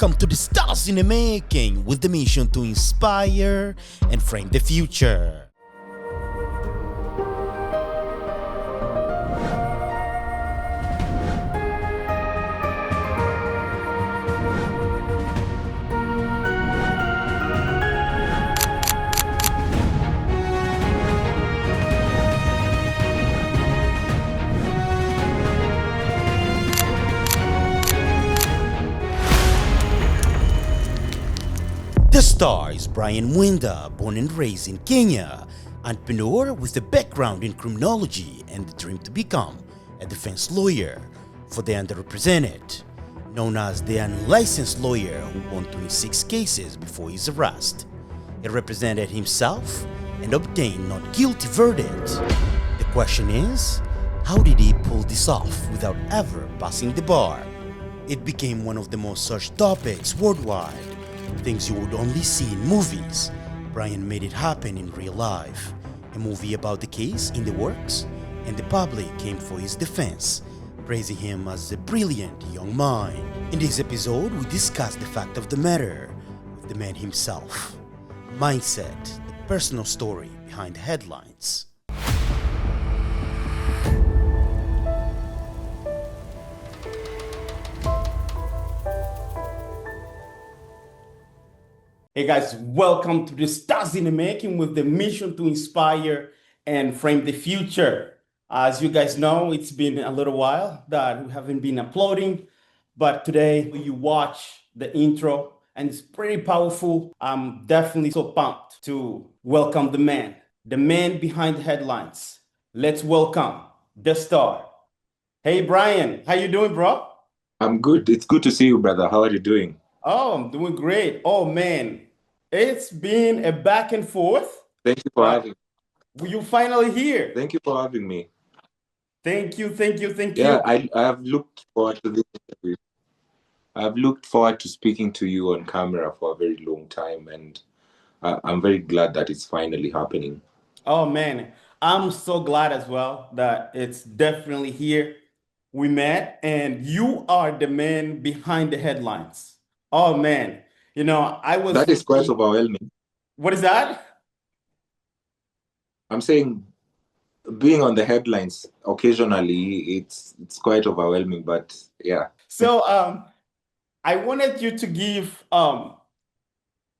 Welcome to the Stars in the Making with the mission to inspire and frame the future. The star is Brian Mwenda, born and raised in Kenya, entrepreneur with a background in criminology and the dream to become a defense lawyer for the underrepresented. Known as the unlicensed lawyer who won 26 cases before his arrest, he represented himself and obtained not guilty verdict. The question is, how did he pull this off without ever passing the bar? It became one of the most searched topics worldwide. Things you would only see in movies. Brian made it happen in real life. A movie about the case in the works, and the public came for his defense, praising him as a brilliant young mind. In this episode, we discuss the fact of the matter with the man himself. Mindset, the personal story behind the headlines. Hey guys, welcome to the Stars in the Making with the mission to inspire and frame the future. As you guys know, it's been a little while that we haven't been uploading, but today you watch the intro and it's pretty powerful. I'm definitely so pumped to welcome the man behind the headlines. Let's welcome the star. Hey Brian, how you doing, bro? I'm good. It's good to see you, brother. How are you doing? Oh, I'm doing great. Oh man, it's been a back and forth. Thank you for having me. You finally here. Thank you for having me. Thank you. Yeah, I have looked forward to this interview. I have looked forward to speaking to you on camera for a very long time, and I'm very glad that it's finally happening. Oh man, I'm so glad as well that it's definitely here. We met, and you are the man behind the headlines. Oh man, I was That is quite thinking, overwhelming. what is that? I'm saying being on the headlines occasionally, it's quite overwhelming, but yeah. So I wanted you to give a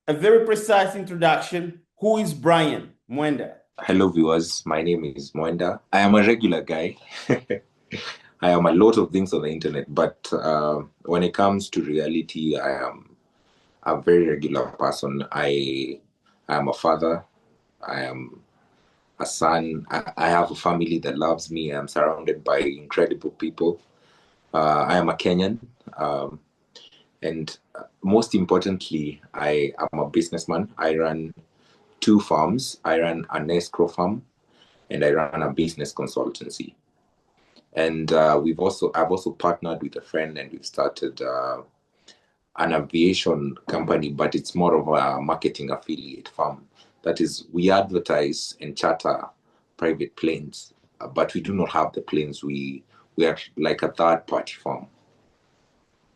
very precise introduction. Who is Brian Mwenda? Hello, viewers. My name is Mwenda. I am a regular guy. I am a lot of things on the internet, but when it comes to reality, I am a very regular person. I am a father. I am a son. I have a family that loves me. I'm surrounded by incredible people. I am a Kenyan. And most importantly, I am a businessman. I run 2 farms. I run an escrow farm, and I run a business consultancy. And I've also partnered with a friend, and we've started an aviation company, but it's more of a marketing affiliate firm. That is, we advertise and charter private planes, but we do not have the planes. We are like a third-party firm.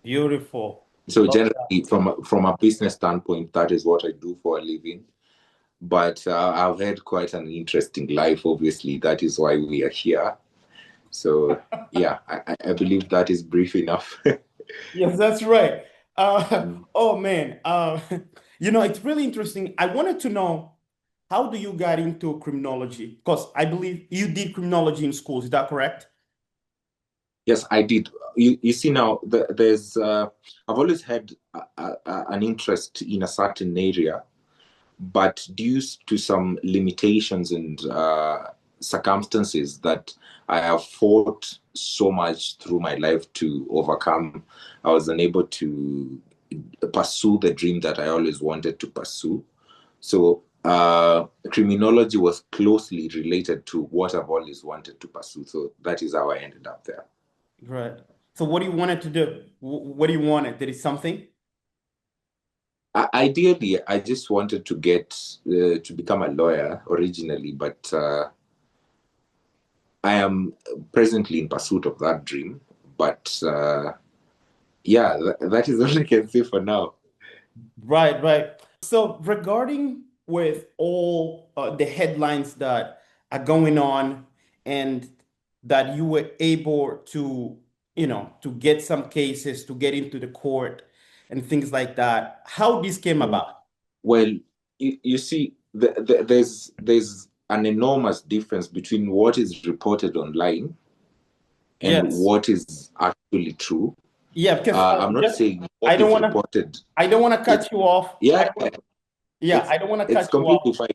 Beautiful. So generally, from a business standpoint, that is what I do for a living. But I've had quite an interesting life. Obviously, that is why we are here. So yeah, I believe that is brief enough. Yes, that's right. Oh man, it's really interesting. I wanted to know, how do you get into criminology? Because I believe you did criminology in schools. Is that correct? Yes, I did. You see now, I've always had an interest in a certain area, but due to some limitations and circumstances that I have fought so much through my life to overcome, I was unable to pursue the dream that I always wanted to pursue. So criminology was closely related to what I've always wanted to pursue. So that is how I ended up there. Right. So what do you want to do? What do you want? Did it something? Ideally, I just wanted to get to become a lawyer originally, but I am presently in pursuit of that dream. But yeah, that is all I can say for now. Right, right. So regarding with all the headlines that are going on and that you were able to, to get some cases to get into the court and things like that, how this came Mm. about? Well, you see, there's an enormous difference between what is reported online and Yes. what is actually true. Yeah, because I'm not just saying what I don't is want to reported. I don't want to It's cut you off. yeah, Yeah, it's I don't want to it's cut you off. completely fine.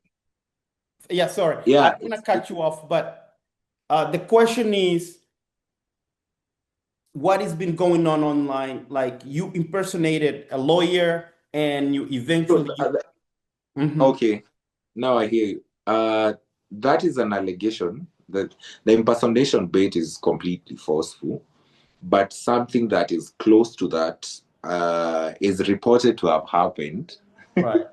Yeah, sorry. I Yeah, don't want to cut you off, but the question is what has been going on online? Like you impersonated a lawyer and you so, eventually Mhm. okay. Now I hear you. That is an allegation that the impersonation bait is completely forceful, but something that is close to that is reported to have happened. Right.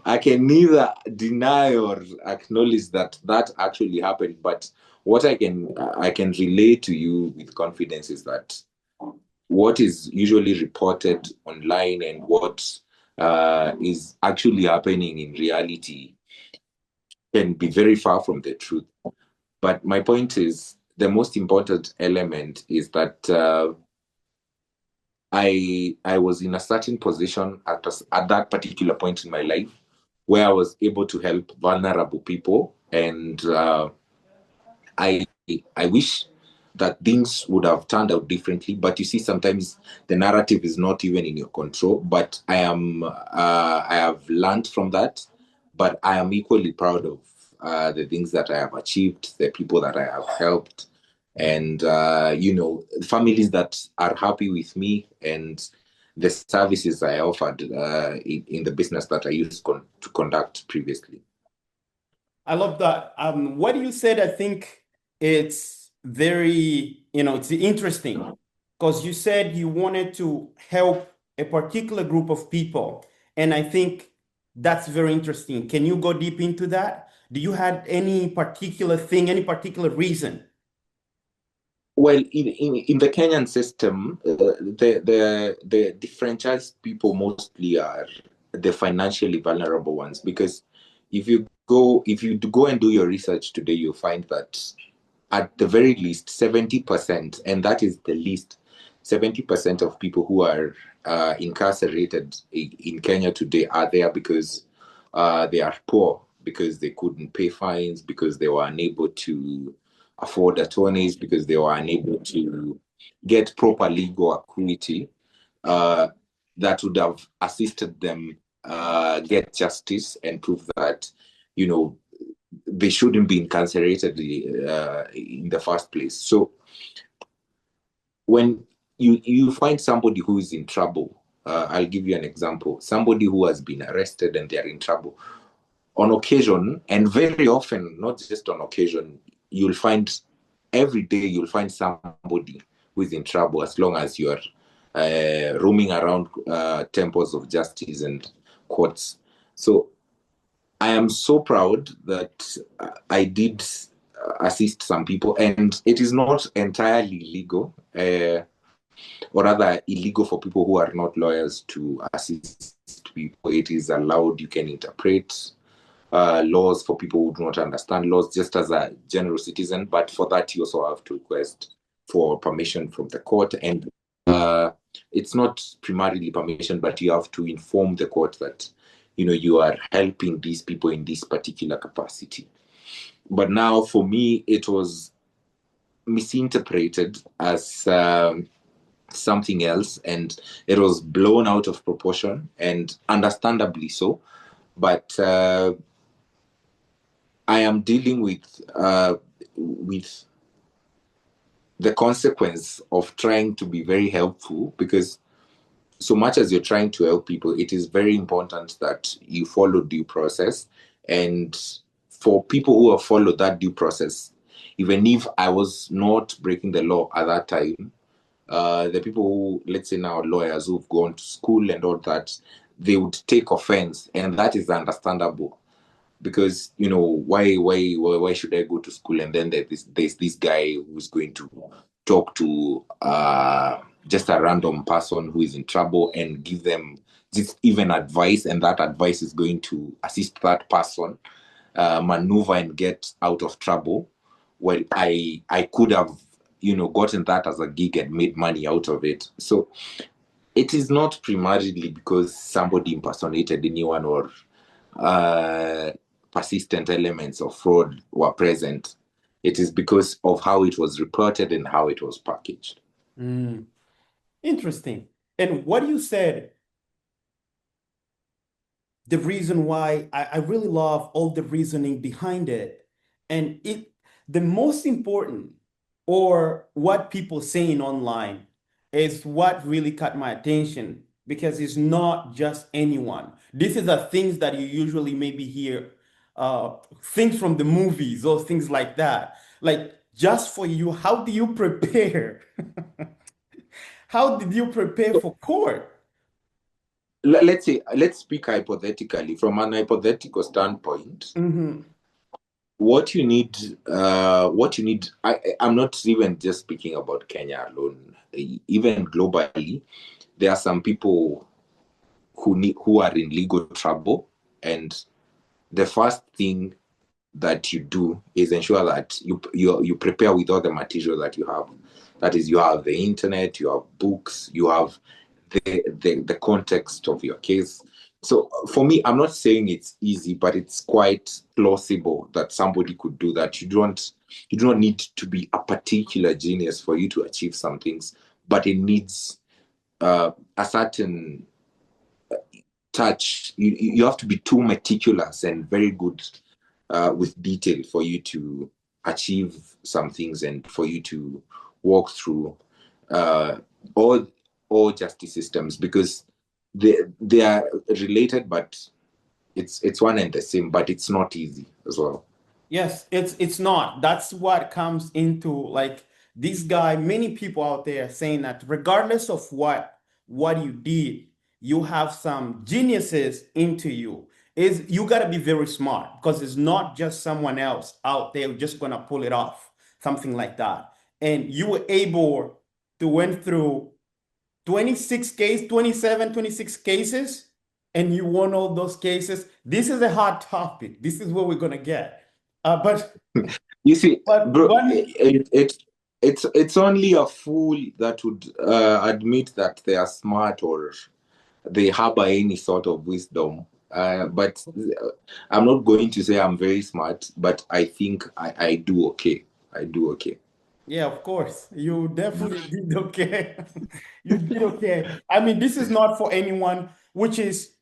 I can neither deny or acknowledge that that actually happened, but what I can relay to you with confidence is that what is usually reported online and what is actually happening in reality can be very far from the truth. But my point is the most important element is that I was in a certain position at that particular point in my life where I was able to help vulnerable people, and I I wish that things would have turned out differently. But you see, sometimes the narrative is not even in your control. But I have learned from that. But I am equally proud of the things that I have achieved, the people that I have helped, and families that are happy with me and the services I offered in the business that I used to conduct previously. I love that. What you said, I think it's very, it's interesting because you said you wanted to help a particular group of people. And I think that's very interesting. Can you go deep into that? Do you had any particular thing, any particular reason? Well, in the Kenyan system, the defranchised people mostly are the financially vulnerable ones because if you go and do your research today, you'll find that at the very least 70%, and that is the least, 70% of people who are incarcerated in Kenya today are there because they are poor, because they couldn't pay fines, because they were unable to afford attorneys, because they were unable to get proper legal acuity uh, that would have assisted them get justice and prove that, you know, they shouldn't be incarcerated in the first place. So when you find somebody who is in trouble, I'll give you an example. Somebody who has been arrested and they are in trouble. On occasion, and very often, not just on occasion, you'll find every day you'll find somebody who is in trouble as long as you're roaming around temples of justice and courts. So I am so proud that I did assist some people, and it is not entirely legal, or rather illegal for people who are not lawyers to assist people. It is allowed. You can interpret laws for people who do not understand laws, just as a general citizen. But for that, you also have to request for permission from the court, and it's not primarily permission, but you have to inform the court that you are helping these people in this particular capacity. But now, for me, it was misinterpreted as something else, and it was blown out of proportion, and understandably so. But I am dealing with the consequence of trying to be very helpful, because so much as you're trying to help people, it is very important that you follow due process. And for people who have followed that due process, even if I was not breaking the law at that time, the people who, let's say now, lawyers who've gone to school and all that, they would take offense, and that is understandable. Because why should I go to school and then there's this guy who's going to talk to just a random person who is in trouble and give them just even advice, and that advice is going to assist that person maneuver and get out of trouble. Well, I could have, gotten that as a gig and made money out of it. So it is not primarily because somebody impersonated anyone or persistent elements of fraud were present. It is because of how it was reported and how it was packaged. Interesting. And what you said, the reason why I really love all the reasoning behind it. And the most important, or what people saying online, is what really caught my attention, because it's not just anyone. This is the things that you usually maybe hear, things from the movies or things like that. Like, just for you, how do you prepare? How did you prepare for court? Let's speak hypothetically. From an hypothetical standpoint, what you need, I'm not even just speaking about Kenya alone. Even globally, there are some people who are in legal trouble, and the first thing that you do is ensure that you prepare with all the material that you have. That is, you have the internet, you have books, you have the context of your case. So for me, I'm not saying it's easy, but it's quite plausible that somebody could do that. You do not need to be a particular genius for you to achieve some things, but it needs a certain touch. You have to be too meticulous and very good with detail for you to achieve some things and for you to walk through all justice systems, because they are related, but it's one and the same, but it's not easy as well. Yes, it's not. That's what comes into, like, this guy, many people out there saying that regardless of what you did, you have some geniuses into you. Is you got to be very smart, because it's not just someone else out there just gonna pull it off, something like that. And you were able to went through 26 cases, and you won all those cases. This is a hot topic. This is what we're gonna get. But You see, but bro, one, it's only a fool that would admit that they are smart or they harbor any sort of wisdom. But I'm not going to say I'm very smart, but I think I do okay. I do okay. yeah, of course, you definitely did okay. You did okay. I mean, this is not for anyone, which is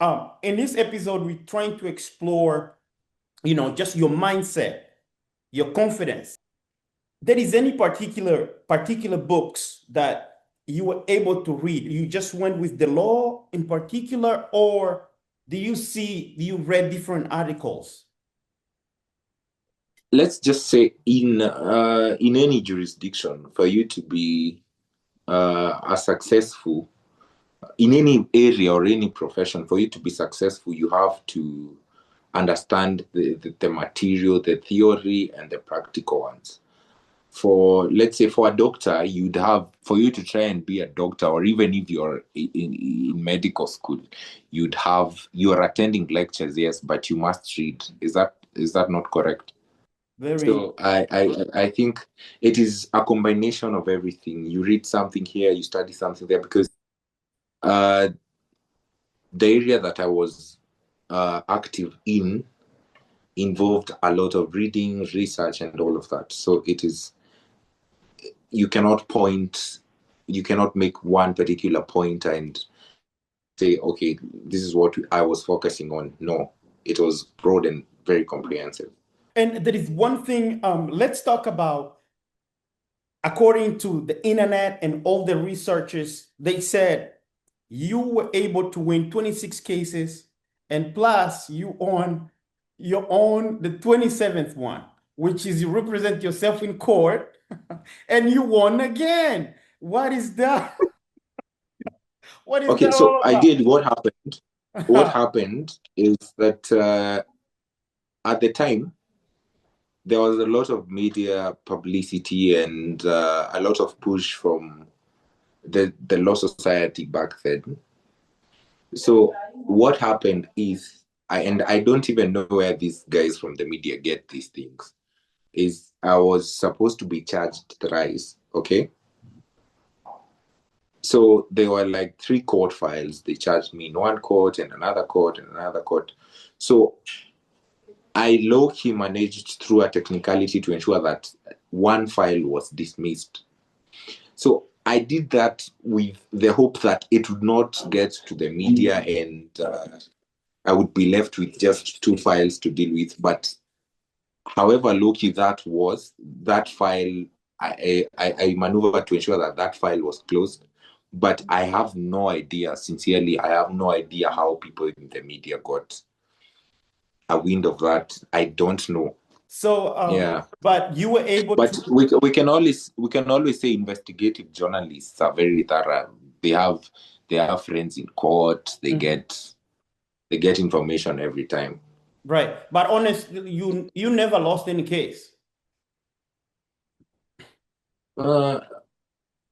in this episode, we're trying to explore, just your mindset, your confidence. There is any particular books that you were able to read? You just went with the law in particular, or do you read different articles? Let's just say in any jurisdiction, for you to be a successful in any area or any profession, for you to be successful, you have to understand the material, the theory, and the practical ones. Let's say for a doctor, for you to try and be a doctor, or even if you're in medical school, you're attending lectures, yes, but you must read. Is that not correct? Very. So I think it is a combination of everything. You read something here, you study something there, because the area that I was active in involved a lot of reading, research, and all of that. So you cannot make one particular point and say, okay, this is what I was focusing on. No, it was broad and very comprehensive. And there is one thing, let's talk about, according to the internet and all the researchers, they said you were able to win 26 cases, and plus you own the 27th one, which is you represent yourself in court and you won again. What is that? What is Okay, that so all I about? did. What happened? What happened is that at the time, there was a lot of media publicity and a lot of push from the law society back then. So what happened is, I don't even know where these guys from the media get these things, is I was supposed to be charged thrice, okay? So there were like 3 court files. They charged me in one court and another court and another court. So I low-key managed through a technicality to ensure that one file was dismissed. So I did that with the hope that it would not get to the media and I would be left with just 2 files to deal with. But however low-key that was, that file, I maneuvered to ensure that that file was closed. But I have no idea, sincerely, I have no idea how people in the media got a wind of that. I don't know. So, Yeah. but you were able But to. we can always say investigative journalists are very thorough. They have friends in court. They get information every time. Right. But honestly, you never lost any case.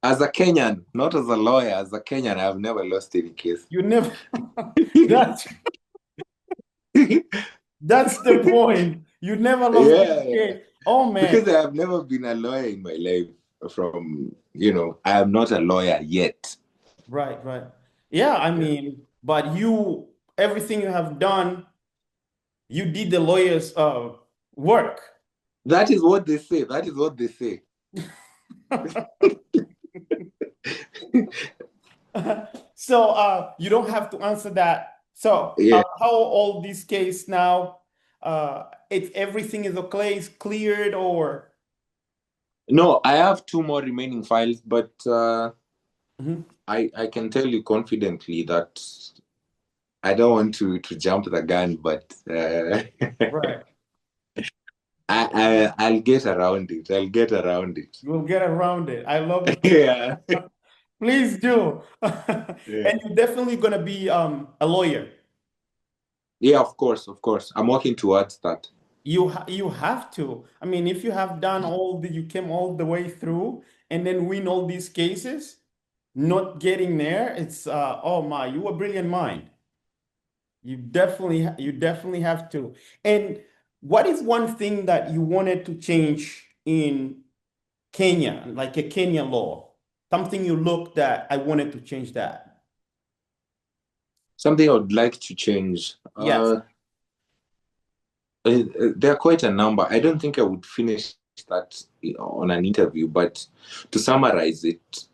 As a Kenyan, not as a lawyer, as a Kenyan, I've never lost any case. You never. That's the point. You never lost any case. Oh man. Because I have never been a lawyer in my life. I am not a lawyer yet. Right. Yeah, I mean, but everything you have done, you did the lawyer's work. That is what they say. So you don't have to answer that. So Yeah. how all this case now? If everything is okay, is cleared or? No, I have 2 more remaining files, but Mhm. I can tell you confidently that I don't want to jump the gun, but Right. I'll get around it. You'll get around it. I love it. Yeah. Please do. Yeah. And you're definitely gonna be a lawyer. Yeah, of course. I'm working towards that. You have to. I mean, if you have done you came all the way through and then win all these cases, not getting there, it's oh my, you a brilliant mind. You definitely have to. And what is one thing that you wanted to change in Kenya, like a Kenya law? Something you looked at, I wanted to change that. Something I would like to change. Yes. There are quite a number. I don't think I would finish that on an interview, but to summarize it,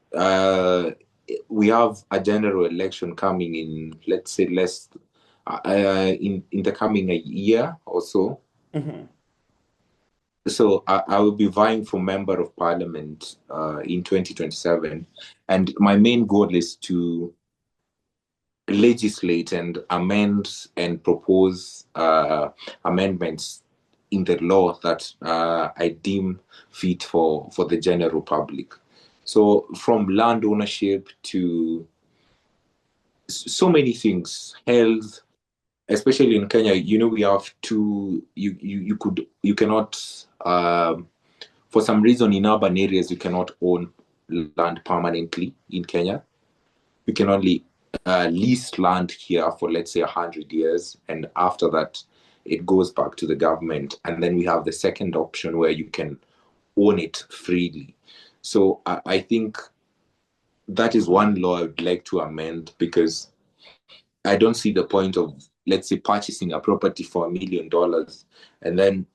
we have a general election coming in, let's say, in the coming a year or so. Mm-hmm. So I will be vying for member of parliament in 2027, and my main goal is to legislate and amend and propose amendments in the law that I deem fit for the general public. So from land ownership to so many things, health, especially in Kenya, we have you cannot, for some reason in urban areas, you cannot own land permanently in Kenya. You can only lease land here for, let's say, 100 years. And after that, it goes back to the government. And then we have the second option where you can own it freely. So I think that is one law I would like to amend, because I don't see the point of, let's say, purchasing a property for $1 million and then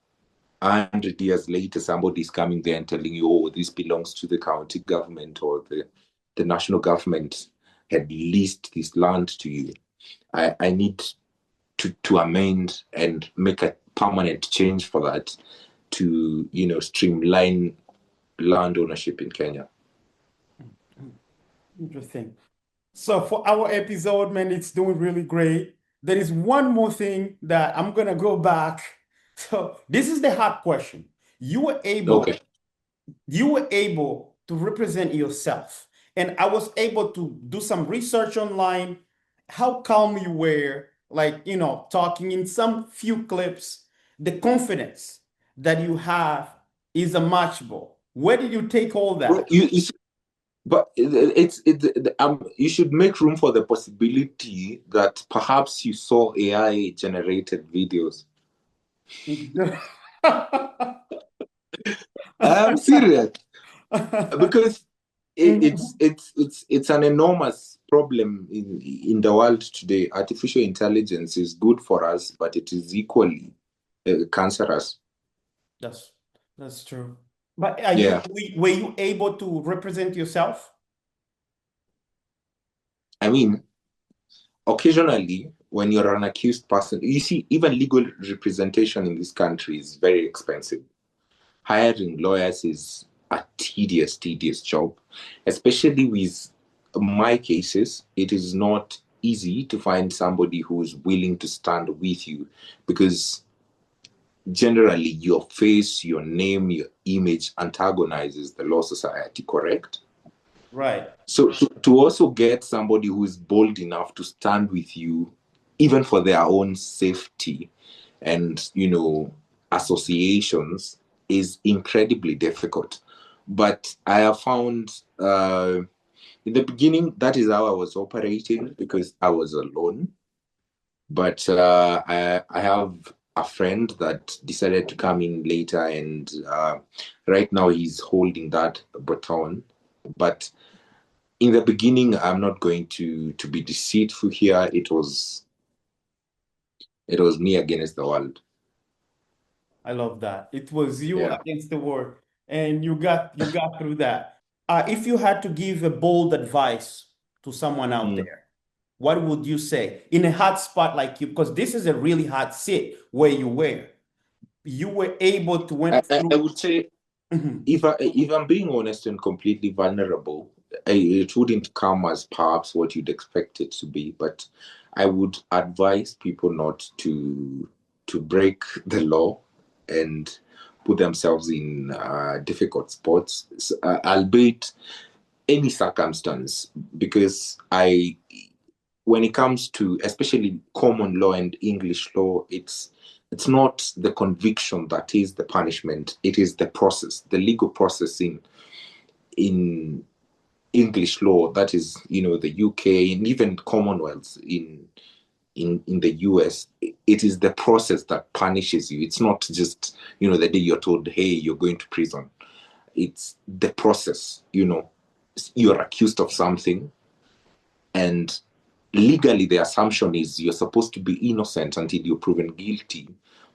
100 years later, somebody's coming there and telling you, oh, this belongs to the county government or the national government had leased this land to you. I need to amend and make a permanent change for that to, streamline land ownership in Kenya. Interesting. So for our episode, man, it's doing really great. There is one more thing that I'm gonna go back. So this is the hard question. You were able to represent yourself. And I was able to do some research online, how calm you were, like, talking in some few clips, the confidence that you have is unmatchable. Where did you take all that? But you should make room for the possibility that perhaps you saw AI generated videos. I'm serious because it's an enormous problem in the world today. Artificial intelligence is good for us, but it is equally cancerous. That's true. But were you able to represent yourself? I mean, occasionally, when you're an accused person, you see, even legal representation in this country is very expensive. Hiring lawyers is a tedious job, especially with my cases. It is not easy to find somebody who's willing to stand with you because generally your face, your name, your image antagonizes the law society, correct? Right. So to also get somebody who is bold enough to stand with you, even for their own safety and, associations, is incredibly difficult. But I have found in the beginning, that is how I was operating because I was alone. But I have a friend that decided to come in later, and right now he's holding that baton. But in the beginning, I'm not going to be deceitful here. It was me against the world. I love that. It was you against the world, and you got through that. If you had to give a bold advice to someone out there, what would you say in a hot spot like you? Because this is a really hot seat where you were. You were able to went through. I would say, if I'm being honest and completely vulnerable, it wouldn't come as perhaps what you'd expect it to be. But I would advise people not to break the law and put themselves in difficult spots, albeit any circumstance, because when it comes to especially common law and English law, it's not the conviction that is the punishment. It is the process, the legal process in English law, that is, the UK and even Commonwealth in the US. It is the process that punishes you. It's not just, the day you're told, hey, you're going to prison. It's the process, you're accused of something, and legally the assumption is you're supposed to be innocent until you're proven guilty.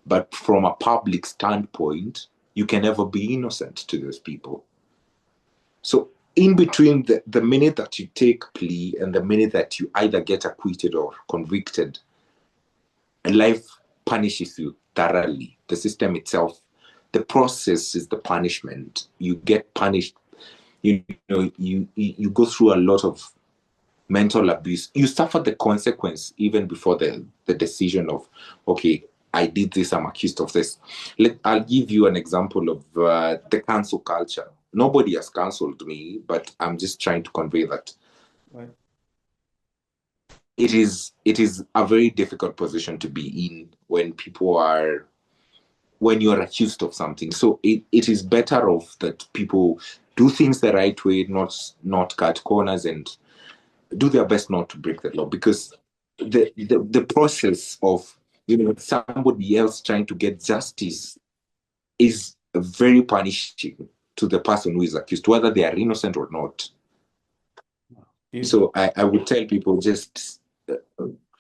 But from a public standpoint, you can never be innocent to those people. So in between the minute that you take plea and the minute that you either get acquitted or convicted, life punishes you thoroughly. The system itself, the process is the punishment. You get punished. You go through a lot of mental abuse. You suffer the consequence even before the decision of, okay, I did this, I'm accused of this. I'll give you an example of the cancel culture. Nobody has cancelled me, but I'm just trying to convey that. Right. It is a very difficult position to be in when you're accused of something. So it is better off that people do things the right way, not cut corners, and do their best not to break the law, because the process of somebody else trying to get justice is very punishing to the person who is accused, whether they are innocent or not. So I would tell people, just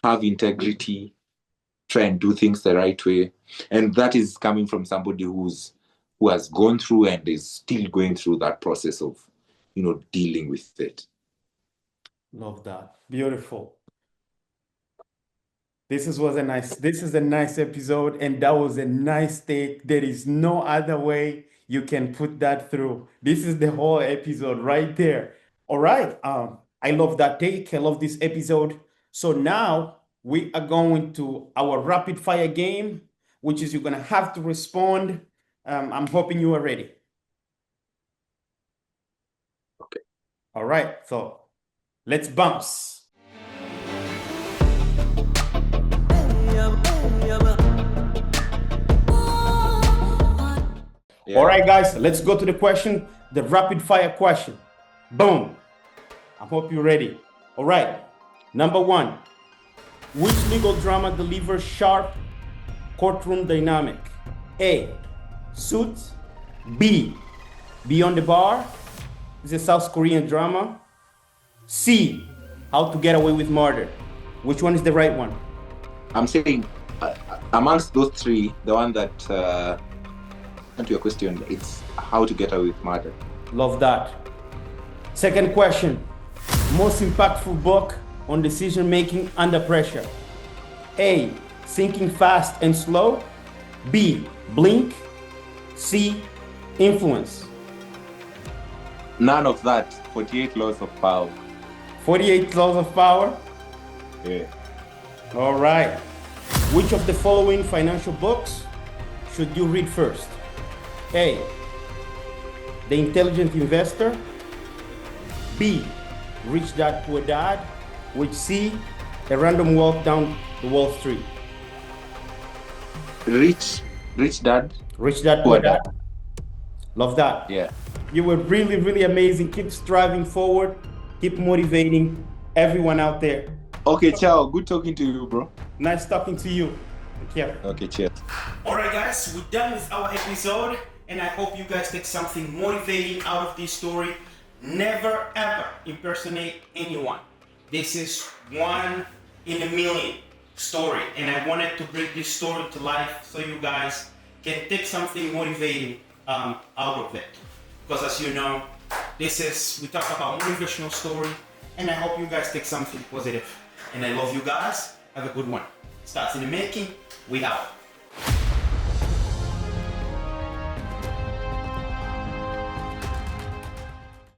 have integrity, try and do things the right way, and that is coming from somebody who has gone through and is still going through that process of dealing with it. Love that. Beautiful. This is a nice episode, and that was a nice take. There is no other way you can put that through. This is the whole episode right there. All right. I love that take. I love this episode. So now we are going to our rapid fire game, which is you're gonna have to respond. I'm hoping you are ready. Okay. All right. So let's bounce. Yeah. All right, guys, let's go to the question, the rapid fire question. Boom. I hope you're ready. All right. Number one, which legal drama delivers sharp courtroom dynamic? A, Suits. B, Beyond the Bar. It's a South Korean drama. C, How to Get Away with Murder. Which one is the right one? I'm saying amongst those three, the one that to your question, it's How to Get Away with Murder. Love that. Second question, most impactful book on decision making under pressure. A, Thinking Fast and Slow. B, Blink. C, Influence. None of that. 48 Laws of Power. 48 Laws of Power. Yeah. All right. Which of the following financial books should you read first? A, The Intelligent Investor. B, Rich Dad Poor Dad. Which C, A Random Walk Down the Wall Street. Rich Dad. Rich Dad Poor Dad. Love that. Yeah. You were really, really amazing. Keep striving forward. Keep motivating everyone out there. Okay, ciao. Good talking to you, bro. Nice talking to you. Take care. Okay, cheers. All right, guys, we're done with our episode, and I hope you guys take something motivating out of this story. Never ever impersonate anyone. This is one in a million story, and I wanted to bring this story to life so you guys can take something motivating out of it. Because as you know, we talk about motivational story, and I hope you guys take something positive. And I love you guys. Have a good one. Starts in the making. We out.